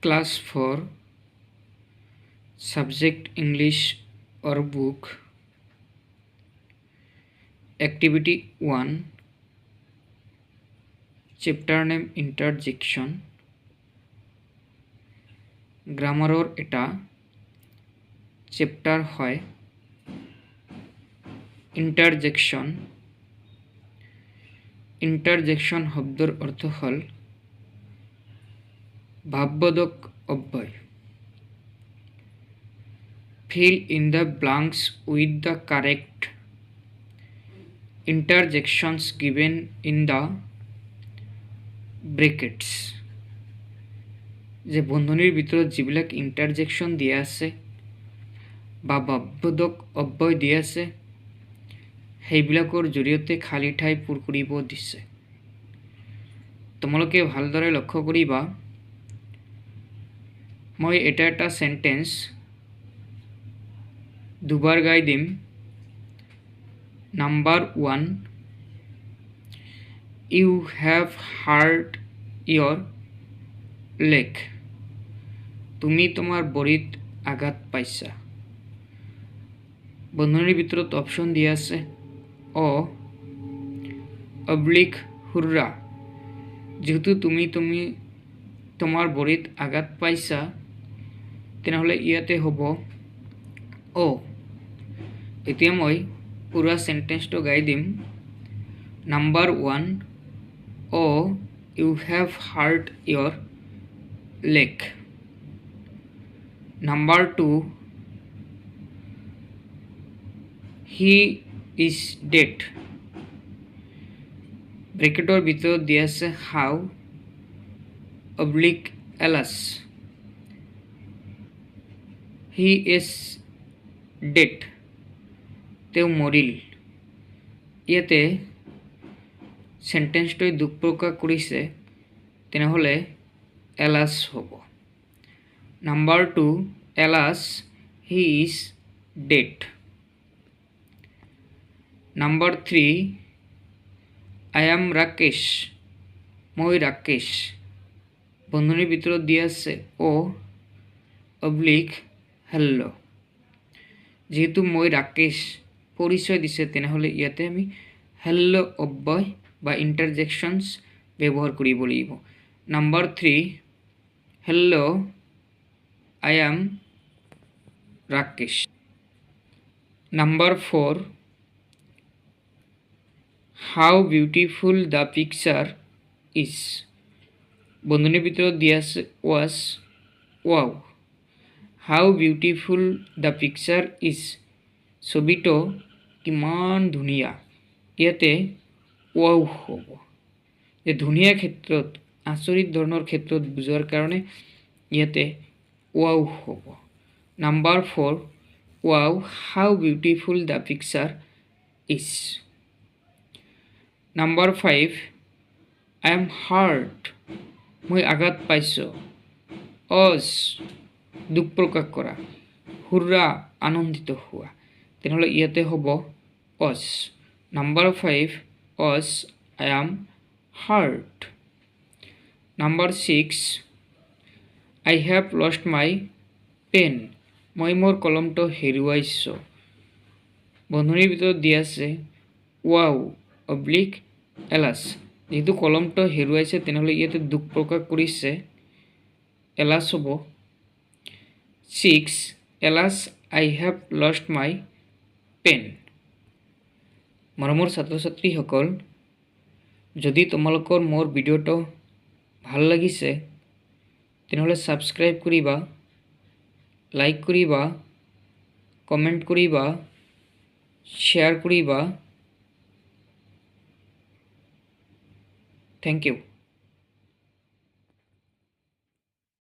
Class 4 Subject English or Book Activity 1 Chapter name Interjection গ্রামারর এটা chapter হয় interjection interjection শব্দর অর্থ হল ভাববোধক অব্যয় fill in the blanks with the correct interjections given in the brackets যে বন্ধনীর ভিতৰত যিবিলাক ইন্টারজেকশন দিয়া আছে বা ভাববোধক অব্যয় দিয়া আছে সেইবিলাকৰ জৰিয়তে খালী ঠাই পূৰ কৰিব দিছে তোমালোকে ভালদৰে লক্ষ্য কৰিবা মই এটা সেন্টেন্স দুবাৰ গাই দিম number 1 You have hurt your leg তুমি তোমার ভৰিত আঘাত পাইছা বন্ধনীৰ ভিতৰত অপশন দিয়া আছে অ অবলিক হুররা যেহেতু তুমি তোমার ভৰিত আঘাত পাইছা তেনেহলে ইয়াতে হ'ব অ এতিয়া মই পুরা সেন্টেন্সটো গাই দিম নাম্বার 1 অ you have hurt your leg number 2 he is dead ব্রেকেটৰ ভিতৰত দিয়া আছে how oblique alas he is dead তেও মৰিল ইয়াতে সেন্টেন্সটোই দুখ প্ৰকাশ কৰিছে তেনেহলে এলাস হ'ব number 2 alas he is dead number 3 I am Rakesh মই রাকেশ বন্ধনীর ভিতৰত দিয়া আছে ও অবলিক হেল্লো যেহেতু মই রাকেশ পরিচয় দিছে তেনেহলে ইয়াতে আমি হেল্লো অব্যয় বা ইন্টারজেকশনস ব্যবহার কৰিব লাগিব number 3 hello I am Rakesh number 4 How beautiful the picture is বন্ধনীর ভিতৰত দিয়া আছে was wow How beautiful the picture is ছবিটো কিমান ধুনীয়া ইয়াতে wow হ'ব যে ধুনীয়া ক্ষেত্ৰত আচৰিত ধৰণৰ ক্ষেত্ৰত বুজাৰ কাৰণে ইয়াতে wow হ'ব number 4 wow how beautiful the picture is number 5 I am hurt মই আঘাত পাইছো অস দুখ প্ৰকাশ কৰা হুররা আনন্দিত হোৱা তেনেহলে ইয়াতে হ'ব অস নাম্বার 5 অস I am hurt number 6 I have lost my pen মই মোৰ কলমটো হেৰুৱাইছো বন্ধনীৰ ভিতৰত দিয়া আছে wow অবলিক এলাস যেহেতু কলমটো হেৰুৱাইছে তেনেহলে ইয়াতে দুখ প্ৰকাশ কৰিছে এলাস হ'ব 6 alas I have lost my pen মৰমৰ ছাত্ৰ ছাত্ৰীসকল যদি তোমালোকৰ মোৰ ভিডিঅ'টো ভাল লাগিছে তেনেহলে সাবস্ক্রাইব কৰিবা লাইক কৰিবা কমেন্ট কৰিবা শেয়ার কৰিবা Thank you.